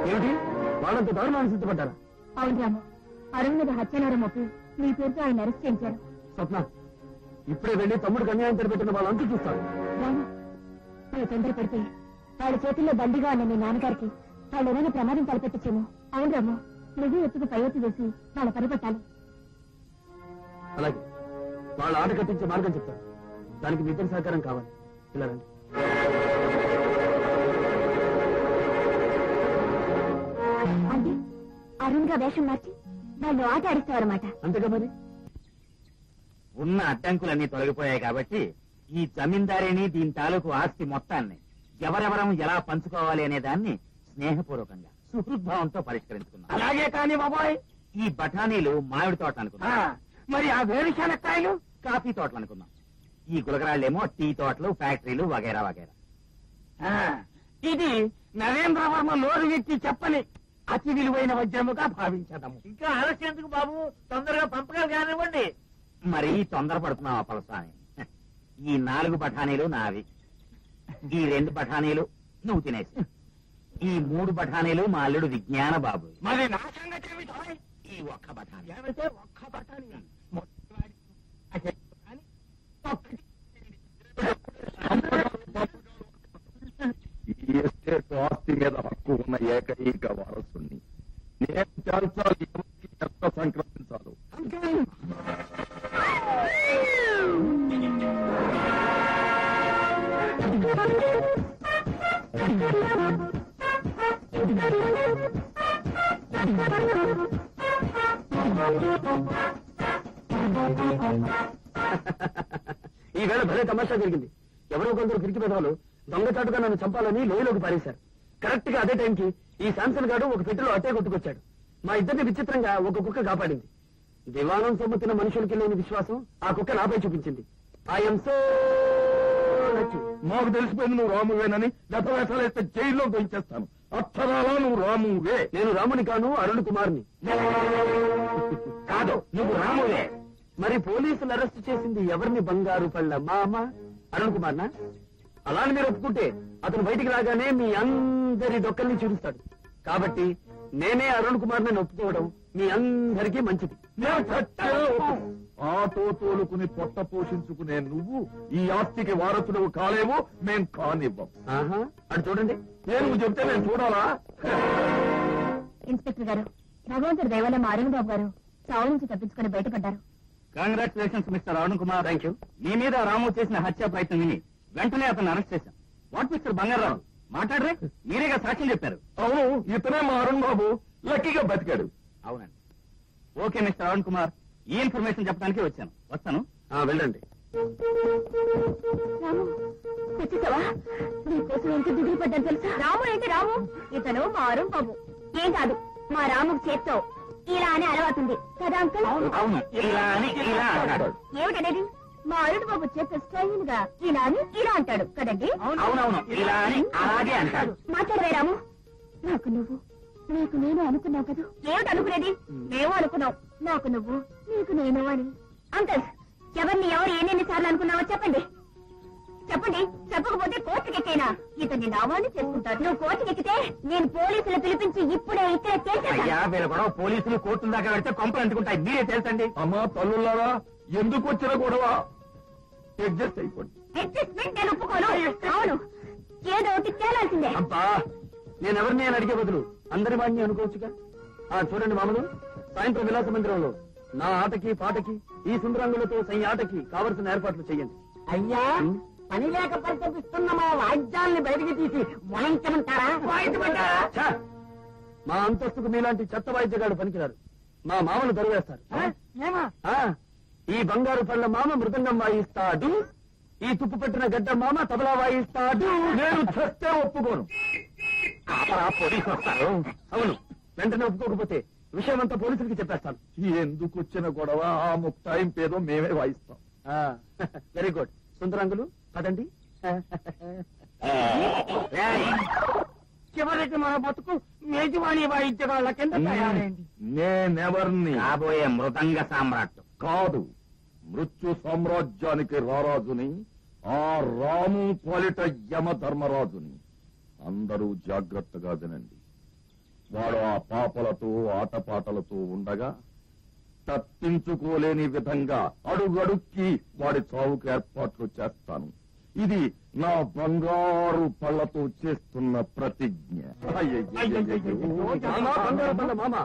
ఏమిటి వాళ్ళంత దారుణాన్ని సిద్ధపడ్డారా? అవును రాము, అరుణ్ మీద హత్యానేరం మొప్పి నీ పేరుతో ఆయన అరెస్ట్ చేయించారు. స్వప్న, ఇప్పుడే వెళ్ళి తమ్ముడికి అన్యాయం తెరపెట్టిన వాళ్ళంతా చూస్తారు. రాము, నువ్వు తొందరపడితే వాళ్ళ చేతుల్లో బందీగా ఉన్న మీ నాన్నగారికి వాళ్ళు ఏమైనా ప్రమాదం తలపెట్టచ్చేమో. అవును రాము, నువ్వు ఎత్తుకు పై ఎత్తు వేసి వాళ్ళ పనిపెట్టాలి. అలాగే వాళ్ళ ఆట కట్టించే మార్గం చెప్తారు. దానికి మీ ఇద్దరి సహకారం కావాలి. ఇలా రండి. అంటే అరుణ్ గా వేషం మార్చి వాళ్ళు ఆట ఆడిస్తారన్నమాట. అంతేగా మరి. ఉన్న అడ్డంకులన్నీ తొలగిపోయాయి కాబట్టి ఈ జమీందారిని దీని తాలూకు ఆస్తి మొత్తాన్ని ఎవరెవరం ఎలా పంచుకోవాలి అనే దాన్ని స్నేహపూర్వకంగా సుహృద్భావంతో పరిష్కరించుకున్నాం. అలాగే కాని బాబాయ్, ఈ బఠానీలు మామిడి తోటలు అనుకున్నాం, మరి ఆ వేరుశనక్కాయలు కాఫీ తోటలు అనుకున్నాం, ఈ గులకరాళ్ళేమో టీ తోటలు, ఫ్యాక్టరీలు వగైరా వగైరా. ఇది నరేంద్రవర్మ నోరు వ్యక్తి చెప్పని అతి విలువైన వజ్రముగా భావించదము. ఇంకా ఆలస్యం ఎందుకు బాబు, తొందరగా పంపకాలు కానివ్వండి. మరి తొందరపడుతున్నాం అప్పలస్వామి. ఈ 4 బఠానీలు నావి, ఈ 2 బఠానీలు నువ్వు తినేసి, ఈ 3 బఠానీలు మా అల్లుడు విజ్ఞాన బాబు. మరి నా సంగతి ఏమిటో? ఈ ఒక్క బఠానీ ఏమిటే ఒక్క బఠానీ? ఈ ఎస్టేట్ ఆస్తి మీద హక్కు ఉన్న ఏకైక వారసుని నేను తేల్చాలి. ఎవరికి ఎంత సంక్రమించాలో. ఈవేళ భలే తమాషా జరిగింది. ఎవరో కొందరు పిరికి పెదవులు దొంగచాటుగా నన్ను చంపాలని లోయలోకి పారేశారు. కరెక్ట్ గా అదే టైంకి ఈ శాంసన్ గారు ఒక పెట్టెలో అట్టే కొట్టుకొచ్చాడు. మా ఇద్దరిని విచిత్రంగా ఒక కుక్క కాపాడింది. దివాణం సొమ్ముతున్న మనుషులకి లేని విశ్వాసం ఆ కుక్క నాపై చూపించింది. I'm so lucky. మాకు తెలిసిపోయింది నువ్వు రామువేనని. గత వేషాలు వేస్తే జైల్లో దొంచేస్తాను. అక్షరాలా నువ్వు రామువే. నేను రాముని కాను, అరుణ్ కుమార్ని. కాదు, నువ్వు రామువే. మరి పోలీసులు అరెస్ట్ చేసింది ఎవరిని? బంగారు పళ్ళ మామ అరుణ్ కుమార్నా? అలా అని మీరు ఒప్పుకుంటే అతను బయటికి రాగానే మీ అందరి డొక్కల్ని చూపిస్తాడు. కాబట్టి నేనే అరుణ్ కుమార్ ని ఒప్పుకోవడం మీ అందరికీ మంచిది. ఆటో తోలుకుని పొట్ట పోషించుకునే నువ్వు ఈ ఆస్తికి వారసుడు కాలేవు. మేం కానివ్వం. ఆహా, అటు చూడండి. నేను చెప్తే నేను చూడాలా? ఇన్స్పెక్టర్ గారు, భగవంతుడి దయవల్ల మా అరుణ్ బాబు గారు చావు నుంచి తప్పించుకుని బయటపడ్డారు. Congratulations mister Arun Kumar. Thank you. మీ మీద రాము చేసిన హత్యా ప్రయత్నం విని వెంటనే అతను అరెస్ట్ చేశాం. వాట్ మిస్టర్ బంగారావు, మాట్లాడరే? మీరేగా సాక్ష్యం చెప్పారు. అవును, ఇతనే మా అరుణ్ బాబు. లక్కీగా బతికాడు. అవునండి. ఓకే మిస్టర్ అరుణ్ కుమార్, ఈ ఇన్ఫర్మేషన్ చెప్పడానికి వచ్చాను. వస్తాను. వెళ్ళండి. రాము, వచ్చేసావా? నీకోసం ఎంత దిగులు పడ్డాను తెలుసా? రాము ఏంటి రాము? ఇతను మా అరుణ్ బాబు. ఏం కాదు, మా రాముకు చేత్తో ఇలా అని అలవాటుంది కదా అంకుల్? అవును, ఇలా అని ఇలా అంటాడు. ఏమిటనేది? మా అరుణ్ బాబు చేత్తో స్టైల్ గా ఇలా అని ఇలా అంటాడు కదండి? అవునవును, ఇలా అని అలాగే అంటాడు. మాట్లాడవే రాము. నాకు నువ్వు, నీకు నేను అనుకున్నావు కదా? ఏమిటి అనుకునేది? మేము అనుకున్నావు, నాకు నువ్వు, నీకు నేను అని. అంకుల్, ఎవరిని ఎవరు ఎన్నెన్ని సార్లు అనుకున్నావో చెప్పండి. చెప్పండి, చెప్పకపోతే కోర్టుకెక్కేనా? ఇతన్ని నావాన్ని చేసుకుంటారు. నువ్వు కోర్టుకెక్కితే నేను పోలీసులు పిలిపించి ఇప్పుడే ఇక్కడే తేల్చేస్తా. అయ్యా, వీళ్ళ గొడవ పోలీసులు కోర్టుల దాకా వెళ్తే కొంపలు అంటుకుంటాయి. మీరే తెలుసండి. అమ్మా తల్లులారా, ఎందుకు వచ్చిన గొడవ? అడ్జస్ట్ అయిపోండి. అడ్జస్ట్మెంట్ నేను ఒప్పుకోను. అవును, ఏదో ఒకటి తేలాల్సిందే. అబ్బా, నేనెవరిని అని అడిగే బదులు అందరి వాడిని అనుకోవచ్చుగా. చూడండి మామలు, సాయంత్రం విలాస మందిరంలో నా ఆటకి పాటకి ఈ సుందరంగులతో సై ఆటకి కావలసిన ఏర్పాట్లు చెయ్యండి. అయ్యా, పని లేక పరితపిస్తున్న మా వాయిద్యాల్ని బయటికి తీసి వాయించమంటారా? వాయించమంటారా? ఛ! మా అంతస్తుకు మీలాంటి చెత్త వాయిద్యగాడు పనికిరారు. మా మామను తరువేస్తారు. ఈ బంగారు పళ్ళ మామ మృదంగం వాయిస్తాడు, ఈ తుప్పు పెట్టిన గడ్డ మామ తబలా వాయిస్తాడు. నేను చస్తే ఒప్పుకోను. పోలీసు వస్తారు. అవును, వెంటనే ఒప్పుకోకపోతే విషయం అంతా పోలీసులకి చెప్పేస్తాను. ఎందుకు వచ్చిన గొడవ? ఆ ముక్తాయింపేదో మేమే వాయిస్తాం. Very good. సుందరంగులు పదండి. చివరికి మన బతుకు మేజువాణి వాయిద్యగాళ్ళ కింద తయారైంది. నేనెవర్ని? కాబోయే మృదంగ సామ్రాట్. కాదు, మృత్యు సామ్రాజ్యానికి రారాజుని, ఆ రాము పాలిట యమ ధర్మరాజుని. అందరూ జాగ్రత్తగా వినండి. వాడు ఆ పాపలతో ఆటపాటలతో ఉండగా తప్పించుకోలేని విధంగా అడుగడుక్కి వాడి చావుకు ఏర్పాట్లు చేస్తాను. ఇది నా బంగారు పళ్ళతో చేస్తున్న ప్రతిజ్ఞ. మామా, బంగారు పళ్ళ మామ,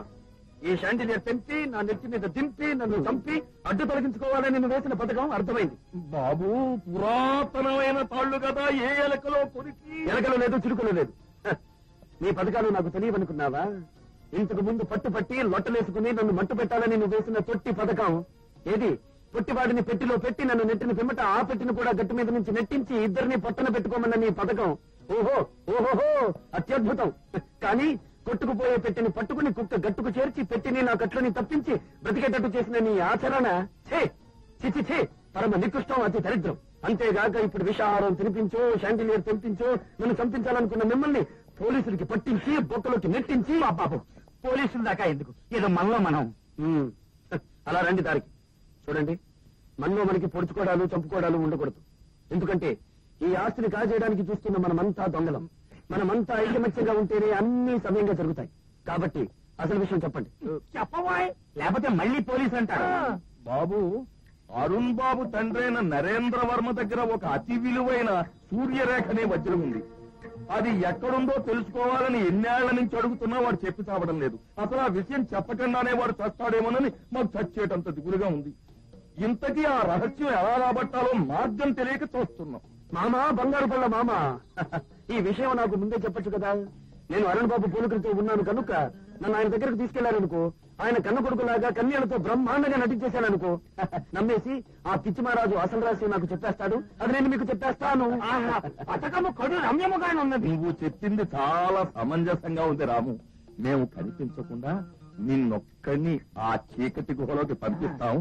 ఈ షాండిలియర్ తెంపి నా నెత్తి మీద దింపి నన్ను చంపి అడ్డు తొలగించుకోవాలని నేను వేసిన పథకం అర్థమైంది. బాబు, పురాతనమైన తాళ్లు కదా, ఏ ఎలకలో కొరికి ఎలకలు లేదు, చిరుకలు లేదు. హ, నీ పథకాలు నాకు తెలియవనుకున్నావా? ఇంతకు ముందు పట్టుపట్టి లొట్టలేసుకుని నన్ను మట్టు పెట్టాలని నువ్వు వేసిన తొట్టి పథకం ఏది? పొట్టివాడిని పెట్టిలో పెట్టి నన్ను నెట్టిన పిమ్మట ఆ పెట్టిని కూడా గట్టి మీద నుంచి నెట్టించి ఇద్దరిని పట్టణ పెట్టుకోమన్న నీ పథకం. ఓహో ఓహోహో, అత్యద్భుతం. కానీ కొట్టుకుపోయే పెట్టిని పట్టుకుని కుక్క గట్టుకు చేర్చి పెట్టిని నా కట్లని తప్పించి బ్రతికేటట్టు చేసిన నీ ఆచరణ ఛే చిచి ఛే, పరమ నికృష్టం, అతి దరిద్రం. అంతేగాక ఇప్పుడు విషాహారం తినిపించో, షాండిలియర్ తెంపించో నన్ను చంపించాలనుకున్న మిమ్మల్ని పోలీసులకి పట్టించి బొక్కలోకి నెట్టించి బాబు, పోలీసుల దాకా ఎందుకు, ఏదో మనలో మనం. ఉమ్, అలా రండి దారికి. చూడండి, మనలో మనకి పొడుచుకోవడాలు చంపుకోవడాలు ఉండకూడదు. ఎందుకంటే ఈ ఆస్తిని కాజేయడానికి చూస్తున్న మనమంతా దొంగలం. మనమంతా ఐకమత్యంగా ఉంటేనే అన్ని సమయంగా జరుగుతాయి. కాబట్టి అసలు విషయం చెప్పండి. చెప్పవాయ్, లేకపోతే మళ్ళీ పోలీసు అంటారు. బాబు, అరుణ్ బాబు తండ్రైన నరేంద్ర వర్మ దగ్గర ఒక అతి విలువైన సూర్యరేఖనే వజ్రం ఉంది. అది ఎక్కడుందో తెలుసుకోవాలని ఎన్నేళ్ల నుంచి అడుగుతున్నా వాడు చెప్పి చావడం లేదు. అసలు ఆ విషయం చెప్పకుండానే వాడు చస్తాడేమోనని మాకు చచ్చేటంత దిగులుగా ఉంది. ఇంతకీ ఆ రహస్యం ఎలా రాబట్టాలో మార్గం తెలియక చూస్తున్నాం. మామా, బంగారు పళ్ళ మామ, ఈ విషయం నాకు ముందే చెప్పొచ్చు కదా. నేను అరుణ్ బాబు పోలికలతో ఉన్నాను కనుక నన్ను ఆయన దగ్గరకు తీసుకెళ్లారనుకో, ఆయన కన్న కొడుకులాగా కన్యలతో బ్రహ్మాండంగా నటించేశాననుకో, నమ్మేసి ఆ పిచ్చిమారాజు అసలు రహస్యం నాకు చెప్పేస్తాడు. అది నేను మీకు చెప్పేస్తాను. పథకము కడు రమ్యముగానే ఉన్నది. నువ్వు చెప్పింది చాలా సమంజసంగా ఉంది రాము. మేము కనిపించకుండా నిన్నొక్కడిని ఆ చీకటి గుహలోకి పంపిస్తాం.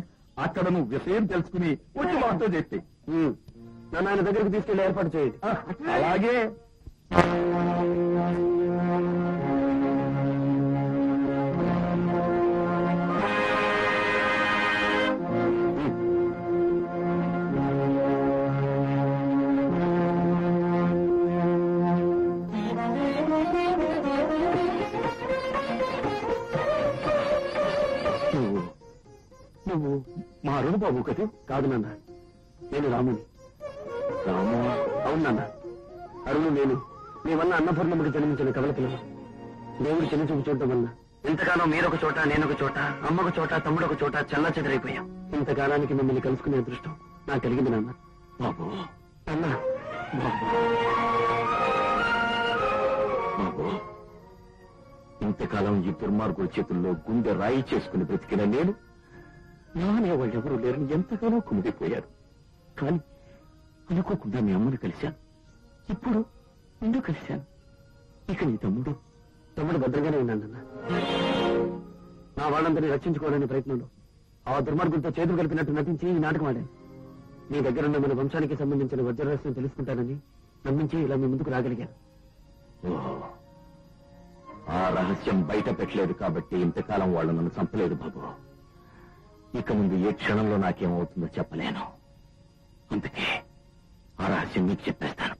అక్కడ నువ్వు విషయం తెలుసుకుని వచ్చి మాతో చెప్పి నన్ను ఆయన దగ్గరకు తీసుకెళ్లి ఏర్పాటు చేయండి. అలాగే. నువ్వు మా అరుణ్ బాబు కదూ? కాదు నాన్న, నేను రాముని. రాము, అవును నాన్న, అరుణు నేను నీ వల్ల అన్నపూర్ణమ్మకి జన్మించిన కవల పిల్లలు. దేవుడు చిన్న చూపు చూడటం వల్ల ఇంతకాలం మీరొక చోట, నేనొక చోట, అమ్మొక చోట, తమ్ముడొక చోట చల్లా చెదరైపోయాం. ఇంతకాలానికి మిమ్మల్ని కలుసుకునే అదృష్టం నాకు కలిగింది నాన్న. బాబు, అన్న బాబు, బాబు, ఇంతకాలం ఈ దుర్మార్గుల చేతుల్లో గుండె రాయి చేసుకుని బ్రతికిన నేను నానేవాళ్ళు ఎవరూ లేరని ఎంతగానో కుమిలిపోయారు. కానీ అనుకోకుండా మీ అమ్మను కలిశాను. ఇప్పుడు నిన్ను కలిశాను. ఇక నీ తమ్ముడు భద్రంగానే ఉన్నానన్న. నా వాళ్ళందరినీ రక్షించుకోవాలనే ప్రయత్నంలో ఆ దుర్మార్గులతో చేతులు కలిపినట్టు నటించి ఈ నాటకం ఆడాను. నీ దగ్గరున్న మన వంశానికి సంబంధించిన వజ్ర రహస్యం తెలుసుకుంటానని నమ్మించి ఇలా మీ ముందుకు రాగలిగాను. ఓహో, ఆ రహస్యం బయట పెట్టలేదు కాబట్టి ఇంతకాలం వాళ్ళు నన్ను చంపలేదు బాబు. ఇక ముందు ఏ క్షణంలో నాకేమవుతుందో చెప్పలేను. అందుకే ఆ రహస్యం మీకు చెప్పేస్తాను.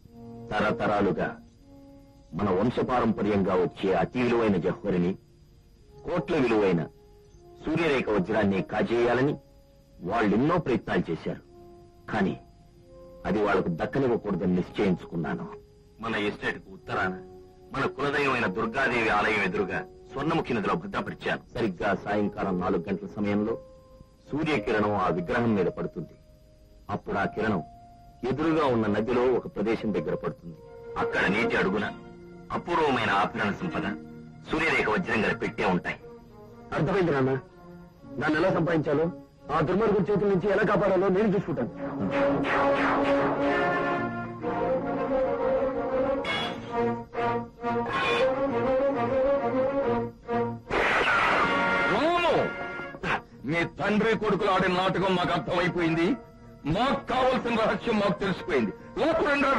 తరతరాలుగా మన వంశపారంపర్యంగా వచ్చే అతి విలువైన జహ్వరిని, కోట్ల విలువైన సూర్యరేఖ వజ్రాన్ని కాజేయాలని వాళ్ళెన్నో ప్రయత్నాలు చేశారు. కానీ అది వాళ్లకు దక్కనివ్వకూడదని నిశ్చయించుకున్నాను. మన ఎస్టేట్ కు ఉత్తరాన మన కులదైవమైన దుర్గాదేవి ఆలయం ఎదురుగా స్వర్ణముఖి నదిలో భద్రపరిచాను. సరిగ్గా సాయంకాలం 4 గంటల సమయంలో సూర్యకిరణం ఆ విగ్రహం మీద పడుతుంది. అప్పుడు ఆ కిరణం ఎదురుగా ఉన్న నదిలో ఒక ప్రదేశం దగ్గర పడుతుంది. అక్కడ నీటి అడుగున అపూర్వమైన ఆభరణ సంపద, సూర్యరేఖ వజ్రం గల పెట్టే ఉంటాయి. అర్థమైంది నాన్న. దాన్ని ఎలా సంపాదించాలో, ఆ దుర్మార్గుల చేతుల నుంచి ఎలా కాపాడాలో నేను చూసుకుంటాను. మీ తండ్రి కొడుకులు ఆడిన నాటకం మాకు అర్థమైపోయింది. మాకు కావలసిన రహస్యం మాకు తెలిసిపోయింది. లోపలంగా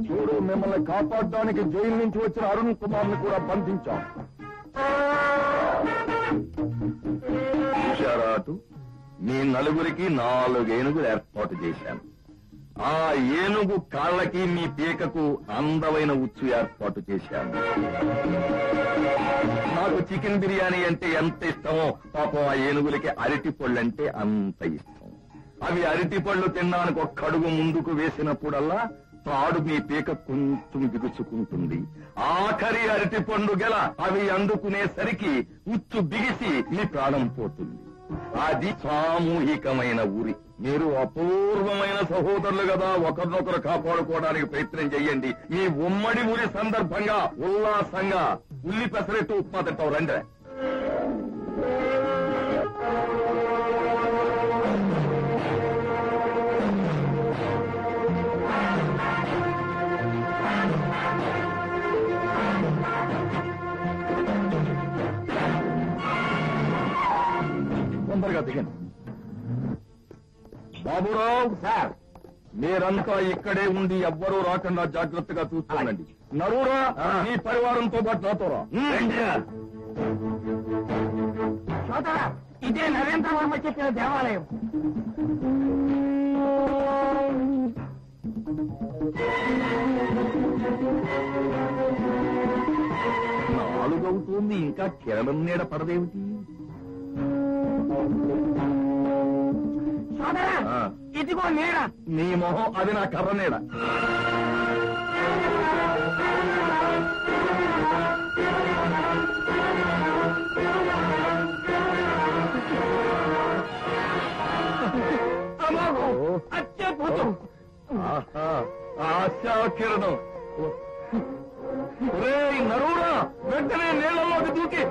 చూడు, మిమ్మల్ని కాపాడడానికి జైలు నుంచి వచ్చిన అరుణ్ కుమార్ ని కూడా బంధించాం. చూశారా అటు మీ నలుగురికి 4 ఏనుగులు ఏర్పాటు చేశాను. ఆ ఏనుగు కాళ్ళకి మీ పీకకు అందమైన ఉచ్చు ఏర్పాటు చేశాను. నాకు చికెన్ బిర్యానీ అంటే ఎంత ఇష్టమో పాపం ఆ ఏనుగులకి అరటి పళ్ళు అంటే అంత ఇష్టం. అవి అరటి పళ్ళు తినడానికి ఒక్క అడుగు ముందుకు వేసినప్పుడల్లా తాడు మీ పీక కొంచెం బిగుచుకుంటుంది. ఆఖరి అరటి పండు గెల అవి అందుకునేసరికి ఉచ్చు బిగిసి మీ ప్రాణం పోతుంది. అది సామూహికమైన ఊరి. మీరు అపూర్వమైన సహోదరులు కదా, ఒకరినొకరు కాపాడుకోవడానికి ప్రయత్నం చెయ్యండి. ఈ ఉమ్మడి ఊరి సందర్భంగా ఉల్లాసంగా ఉల్లి పెసరెట్టు ఉప్మా తింటాం రండి. తొందరగా దిగండి. బాబురావు సార్, మీరంతా ఇక్కడే ఉండి ఎవ్వరూ రాకుండా జాగ్రత్తగా చూసుకోండి. నరురా, మీ పరివారంతో పాటు నాతో రా. సోదరా, ఇదే నరేంద్ర వర్మ చెప్పిన దేవాలయం. నాలుగవుతుంది, ఇంకా కిరణం నీడ పడదేమిటి? సోదరా, ఇదిగో నీడ. నీ మొహం, అది నా కర్ర నీడ. అత్యద్భుతం. ఆశా కిరణం. ఒరేయ్ నరుడా, వెంటనే నీళ్ళలోకి దూకి.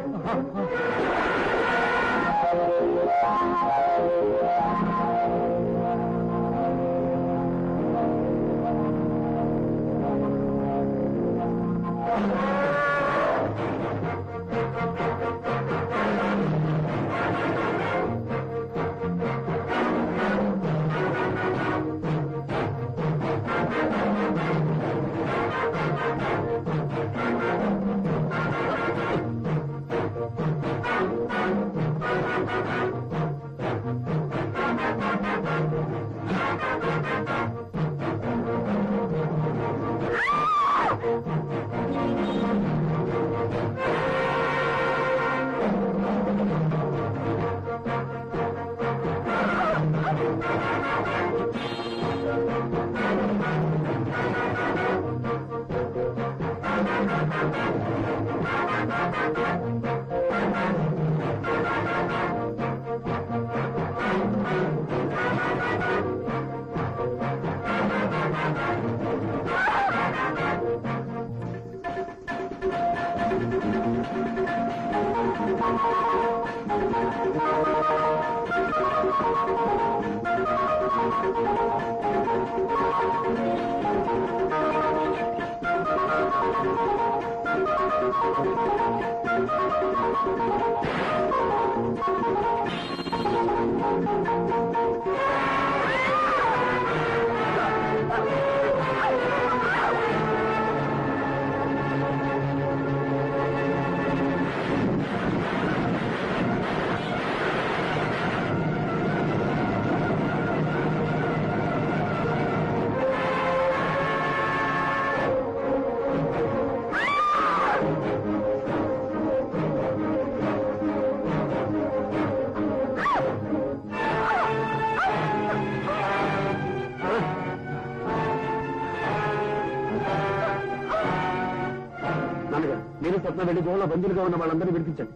మీరు స్వప్న వెళ్ళి గోళ బందీలుగా ఉన్న వాళ్ళందరినీ విడిపించండి.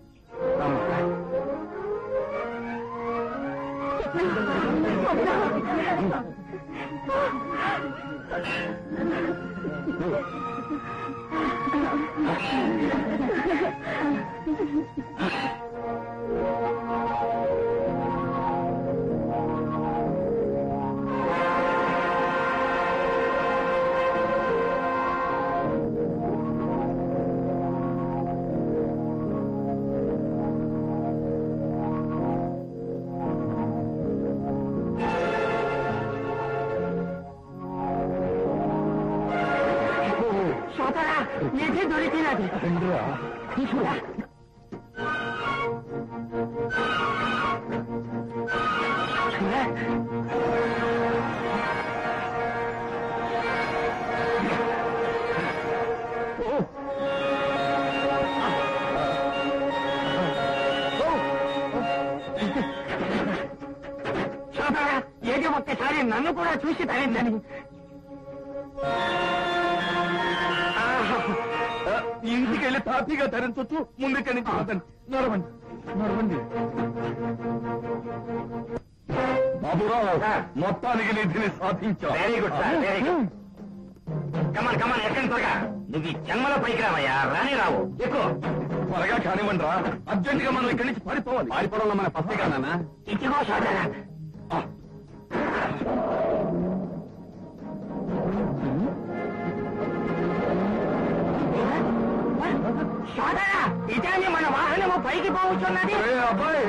సోదరా, నిధి దొరికినది. తీసుకురా. నన్ను కూడా చూసి తరిందని. ఇంటికి వెళ్ళి తాపీగా తరించొచ్చు. ముందుకని నడవండి నడవండి. బాబురావు, మొత్తానికి నిధిని సాధించావు. Very good sir, very good. Come on come on, ఎక్కడ త్వరగా. నువ్వు ఈ జన్మలో పైకి రావయ్యా, రాని రావు. ఎక్కువ త్వరగా కానివ్వండి రా. అర్జెంట్ గా మనం ఇక్కడి నుంచి పారిపోవాలి. పారిపోవడంలో మన పత్రికా నాన్న. ఇదిగో సోదరా. సోదరా, ఇదాన్ని మన వాహనము పైకి పోవచ్చున్నది. అబ్బాయి,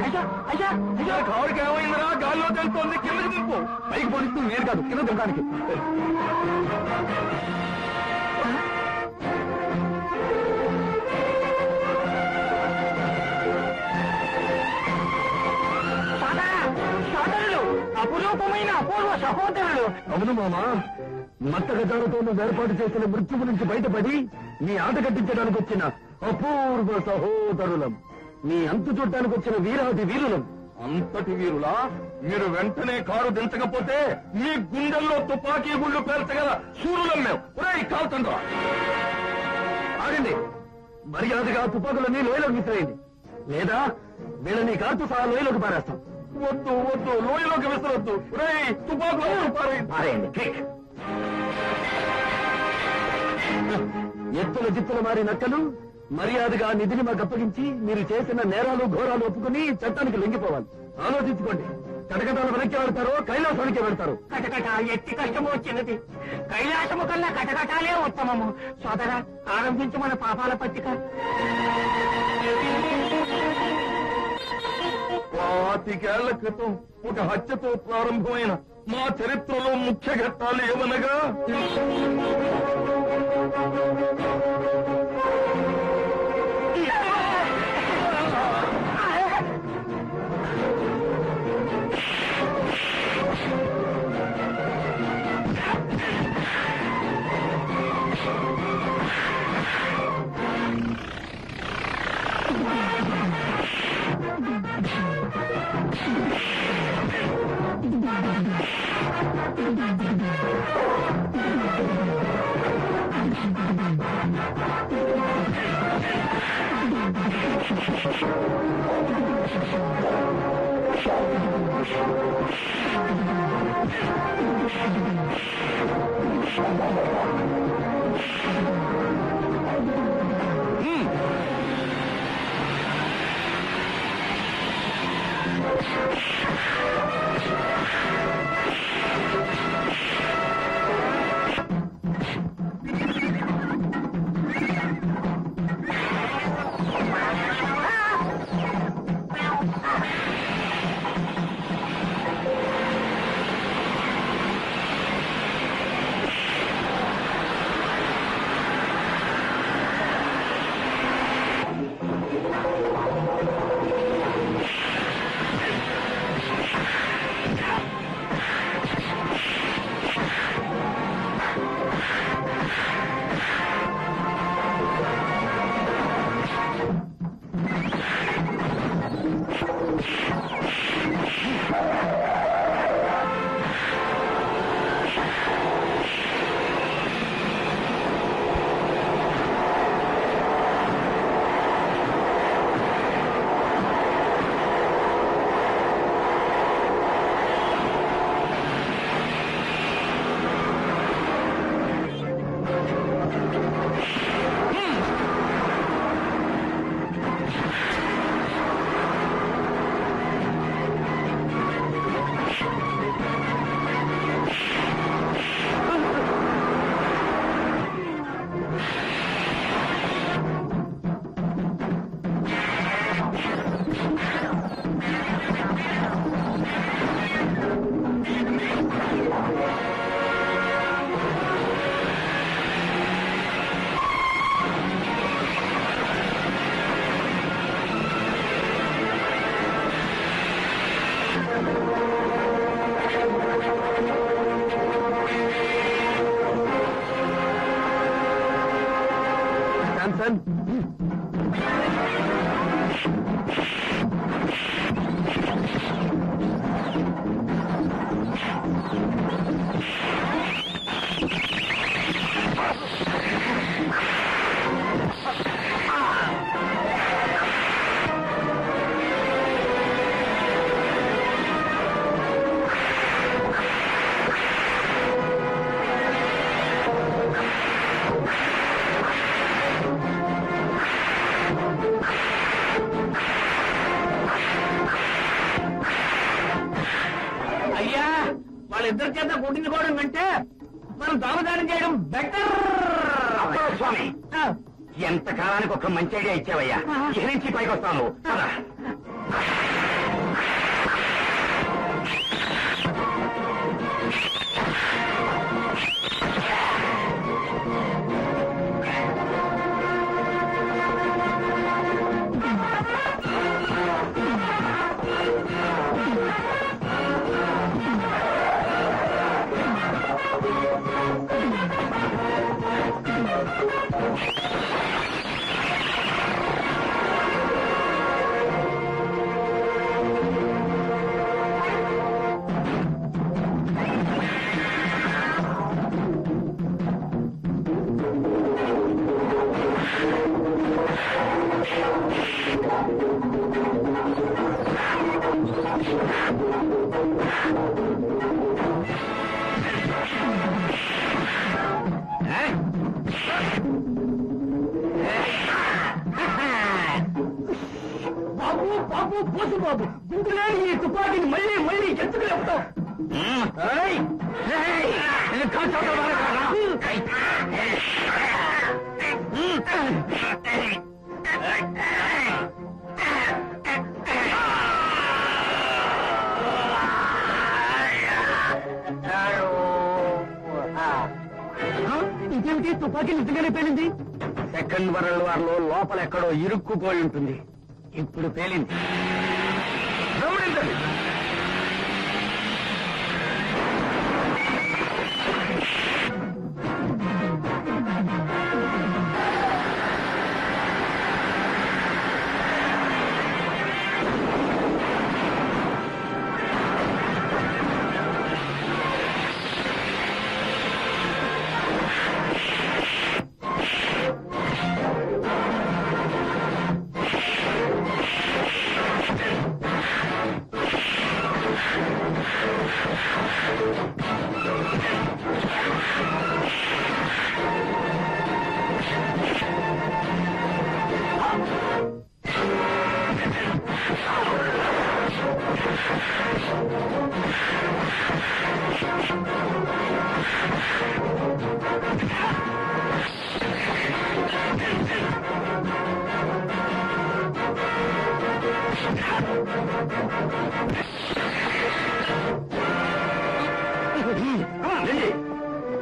కారుకి ఏమైందిరా? గాల్లో తెలుస్తోంది. కిందకి దింపు. పైకి పోనిస్తూ నేను కాదు, కింద దింపడానికి. అపురూపమైన అపూర్వ సహోదరులు. అవును మామా, మత్త గజాలతో నువ్వు ఏర్పాటు చేసిన మృత్యువు నుంచి బయటపడి నీ ఆట కట్టించడానికి వచ్చిన అపూర్వ సహోదరులం. నీ అంతు చూడటానికి వచ్చిన వీరాది వీరులం. అంతటి వీరులా? మీరు వెంటనే కారు దించకపోతే మీ గుండెల్లో తుపాకీ గుళ్ళు పేల్చగల సూర్యులం మేము. కాల్తండ్రా. ఆగండి, మర్యాదగా తుపాకులన్నీ లోయలోకి విసిరేయండి, లేదా వీళ్ళని కారుతో సహా లోయలోకి పారేస్తాం. వద్దు వద్దు, లోయలోకి విసరొద్దు. తుపాకులు పారేయండి, క్విక్. ఎత్తుల జిత్తుల మారి నక్కలు మర్యాదగా నిధిని మాకు అప్పగించి మీరు చేసిన నేరాలు ఘోరాలు ఒప్పుకుని చట్టానికి లొంగిపోవాలి. ఆలోచించుకోండి, కటకటాలు వెనక్కి వెళ్తారో కైలాసానికి వెళ్తారు. కటకట ఎట్టి కష్టము వచ్చినది. కైలాసము కన్నా కటకటాలే ఉత్తమము. సోదరా, ఆరంభించి మన పాపాల పట్టిక. 25 ఏళ్ల క్రితం ఒక హత్యతో ప్రారంభమైన మా చరిత్రలో ముఖ్య ఘట్టాలు ఏమనగా, శాంసన్, వాళ్ళిద్దరి చేత కొట్టించుకోవడం కంటే మనం దొంగతనం చేయడం బెటర్. స్వామి ఎంత కాలానికి ఒక మంచి ఐడియా ఇచ్చావయ్యా. ఇక నుంచి పైకి వస్తాను. బాబు బాబు పోసు బాబు, గుంటులేని ఈ తుపాకీని మళ్ళీ మళ్ళీ ఎత్తుకు లేపుతాం. ఇదేమిటి తుపాకీ నిజంగానే పేలింది? సెకండ్ వరల్డ్ వార్ లో లోపల ఎక్కడో ఇరుక్కుపోయి ఉంటుంది. ఇప్పుడు పేలింది. గమనించండి.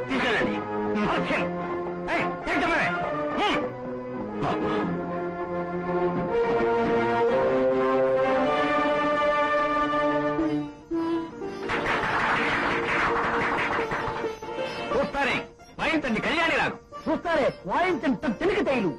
తీసుకెళ్ళండి. చూస్తారే వాయించండి, కళ్యాణి రాదు. చూస్తారే వాయించండి, తెలుగు తైలు.